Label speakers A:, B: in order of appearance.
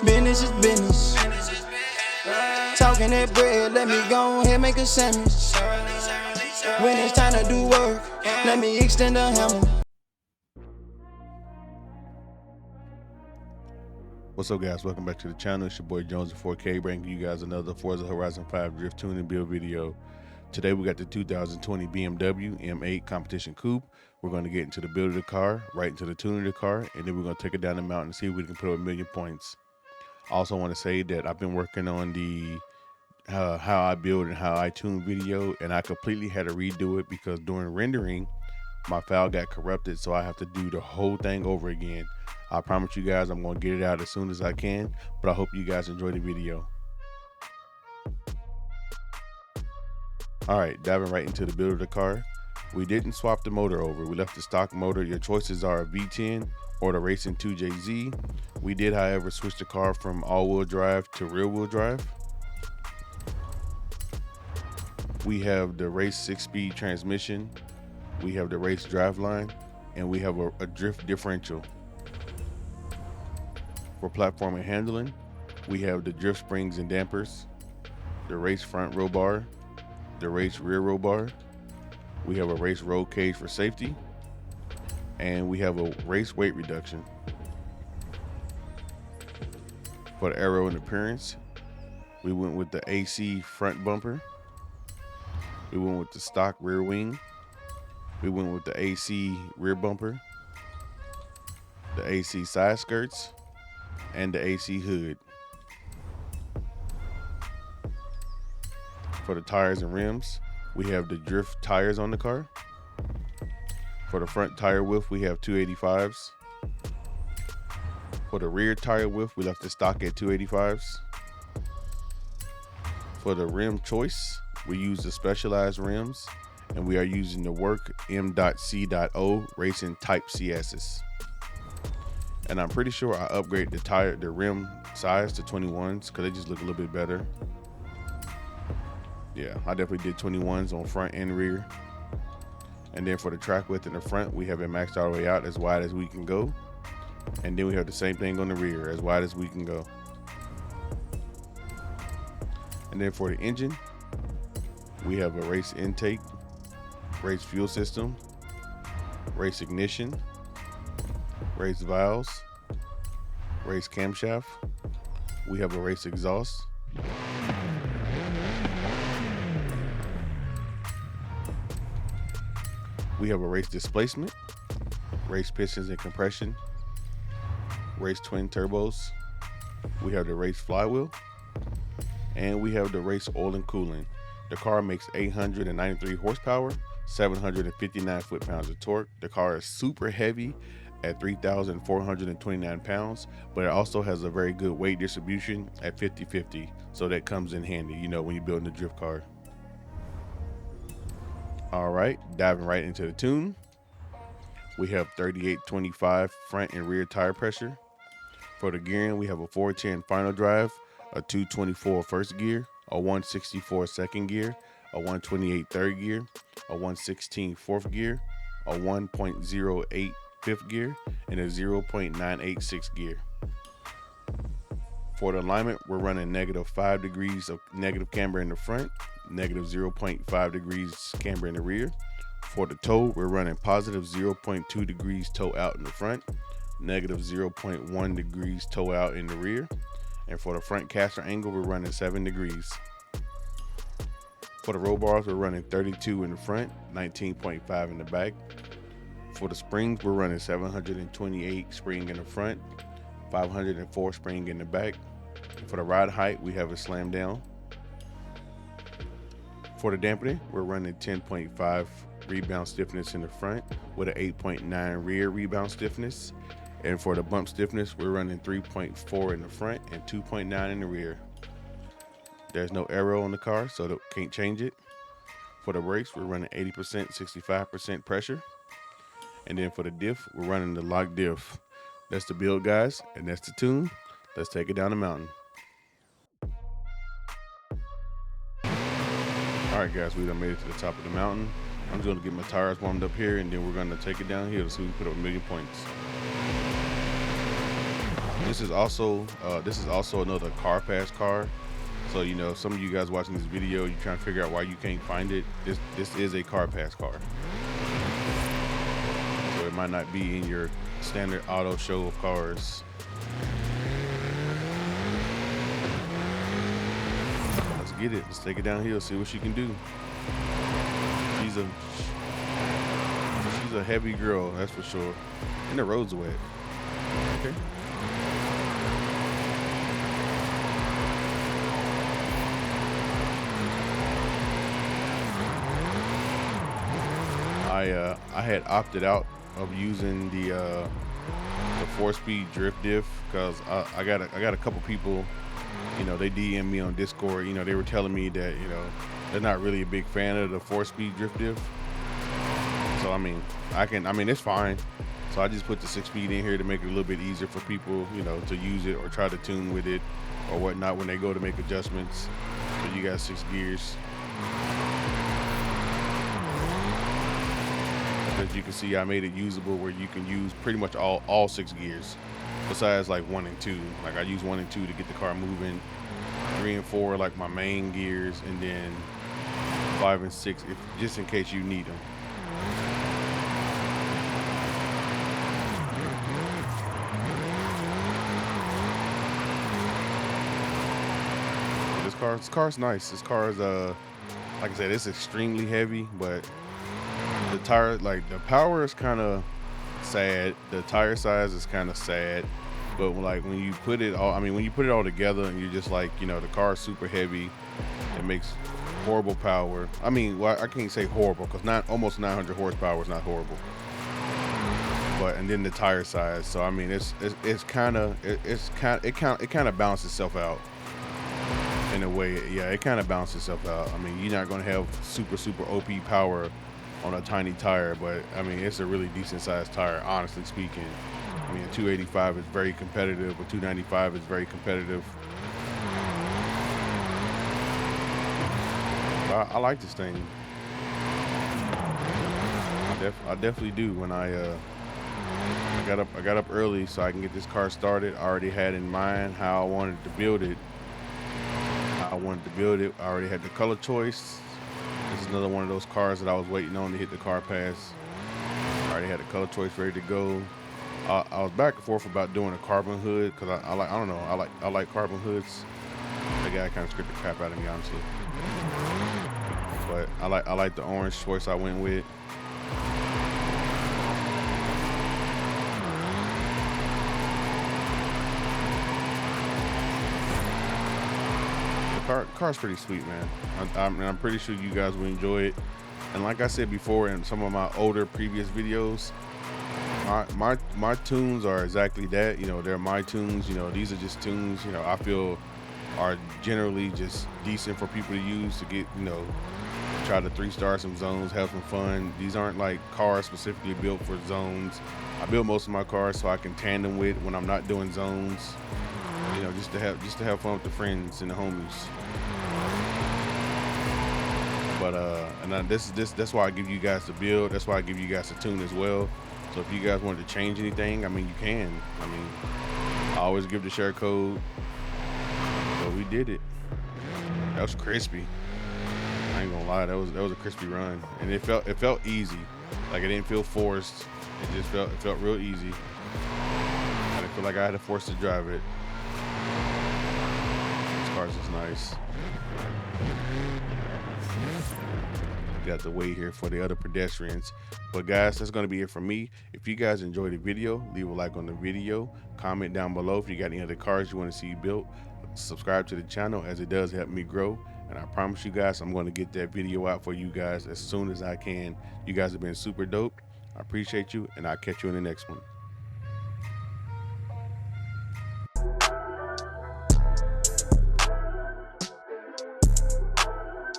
A: Business is business. Talking that bread, let me go ahead make a sandwich. When it's time to do work, let me extend the hammer.
B: What's up, guys? Welcome back to the channel. It's your boy Jones in 4K, bringing you guys another Forza Horizon 5 drift tune and build video. Today we got the 2020 BMW M8 Competition Coupe. We're going to get into the build of the car, right into the tune of the car, and then we're going to take it down the mountain and see if we can put up 1,000,000 points. I also want to say that I've been working on the how I build and how I tune video, and I completely had to redo it because during rendering my file got corrupted, so I have to do the whole thing over again. I promise you guys I'm going to get it out as soon as I can, but I hope you guys enjoy the video. Alright, diving right into the build of the car. We didn't swap the motor over. We left the stock motor. Your choices are a V10 or the Racing 2JZ. We did, however, switch the car from all-wheel drive to rear-wheel drive. We have the race 6-speed transmission. We have the race driveline, and we have a drift differential. For platform and handling, we have the drift springs and dampers, the race front roll bar, the race rear roll bar. We have a race roll cage for safety, and we have a race weight reduction. For the aero and appearance, we went with the AC front bumper. We went with the stock rear wing. We went with the AC rear bumper, the AC side skirts, and the AC hood. For the tires and rims, we have the drift tires on the car. For the front tire width, we have 285s. For the rear tire width, we left the stock at 285s. For the rim choice, we use the specialized rims, and we are using the Work M.C.O Racing Type CSs. And I'm pretty sure I upgraded the rim size to 21s because they just look a little bit better. Yeah, I definitely did 21s on front and rear. And then for the track width in the front, we have it maxed all the way out as wide as we can go. And then we have the same thing on the rear, as wide as we can go. And then for the engine, we have a race intake, race fuel system, race ignition, race valves, race camshaft. We have a race exhaust. We have a race displacement, race pistons and compression, race twin turbos. We have the race flywheel, and we have the race oil and cooling. The car makes 893 horsepower, 759 foot-pounds of torque. The car is super heavy at 3,429 pounds, but it also has a very good weight distribution at 50-50, so that comes in handy, you know, when you're building a drift car. All right, diving right into the tune. We have 3825 front and rear tire pressure. For the gearing, we have a 410 final drive, a 224 first gear, a 164 second gear, a 128 third gear, a 116 fourth gear, a 1.08 fifth gear, and a 0.98 sixth gear. For the alignment, we're running -5 degrees of negative camber in the front, -0.5 degrees camber in the rear. For the toe, we're running +0.2 degrees toe out in the front, -0.1 degrees toe out in the rear. And for the front caster angle, we're running 7 degrees. For the roll bars, we're running 32 in the front, 19.5 in the back. For the springs, we're running 728 spring in the front, 504 spring in the back. For the ride height, we have a slam down. For the dampening, we're running 10.5 rebound stiffness in the front with an 8.9 rear rebound stiffness. And for the bump stiffness, we're running 3.4 in the front and 2.9 in the rear. There's no aero on the car, so can't change it. For the brakes, we're running 80%, 65% pressure. And then for the diff, we're running the lock diff. That's the build, guys, and that's the tune. Let's take it down the mountain. All right, guys, we done made it to the top of the mountain. I'm just gonna get my tires warmed up here, and then we're gonna take it down here so we can put up 1,000,000 points. This is also another car pass car. So you know, some of you guys watching this video, you're trying to figure out why you can't find it. This is a car pass car. So it might not be in your standard auto show of cars. Let's get it. Let's take it downhill. See what she can do. She's a heavy girl, that's for sure. And the road's wet. Okay. I had opted out of using the 4-speed drift diff because I got a couple people, you know, they DM me on Discord. You know, they were telling me that, you know, they're not really a big fan of the 4-speed drift diff. So I mean, it's fine. So I just put the 6-speed in here to make it a little bit easier for people, you know, to use it or try to tune with it or whatnot when they go to make adjustments. So you got 6 gears. As you can see, I made it usable where you can use pretty much all 6 gears, besides like 1 and 2. Like I use 1 and 2 to get the car moving, 3 and 4 like my main gears, and then 5 and 6 just in case you need them. This car's nice. This car is like I said, it's extremely heavy, but the tire, like the power is kind of sad. The tire size is kind of sad, but like when you put it all, when you put it all together and you're just like, you know, the car is super heavy. It makes horrible power. Well, I can't say horrible because almost 900 horsepower is not horrible. But and then the tire size. So it kind of balances itself out. In a way, yeah, it kind of balances itself out. You're not going to have super OP power on a tiny tire, but it's a really decent sized tire, honestly speaking. A 285 is very competitive, a 295 is very competitive. I like this thing. I definitely do. When I got up early so I can get this car started. I already had in mind how I wanted to build it. I already had the color choice. This is another one of those cars that I was waiting on to hit the car pass. I already had the color choice ready to go. I was back and forth about doing a carbon hood because I like carbon hoods. The guy kind of scripted the crap out of me, honestly. But I like the orange choice I went with. Car's pretty sweet, man. I'm pretty sure you guys will enjoy it. And like I said before in some of my older previous videos, my tunes are exactly that. You know, they're my tunes. You know, these are just tunes, you know, I feel are generally just decent for people to use to get, you know, try to 3-star some zones, have some fun. These aren't like cars specifically built for zones. I build most of my cars so I can tandem with when I'm not doing zones. You know, just to have fun with the friends and the homies. But that's why I give you guys the build. That's why I give you guys the tune as well. So if you guys wanted to change anything, you can. I always give the share code. But we did it. That was crispy. I ain't gonna lie, that was a crispy run, and it felt easy. Like it didn't feel forced. It felt real easy. I didn't feel like I had to force to drive it. This car's just nice. Got to wait here for the other pedestrians. But guys, that's going to be it from me. If you guys enjoyed the video, leave a like on the video, comment down below if you got any other cars you want to see built, subscribe to the channel as it does help me grow, and I promise you guys I'm going to get that video out for you guys as soon as I can. You guys have been super dope. I appreciate you, and I'll catch you in the next one.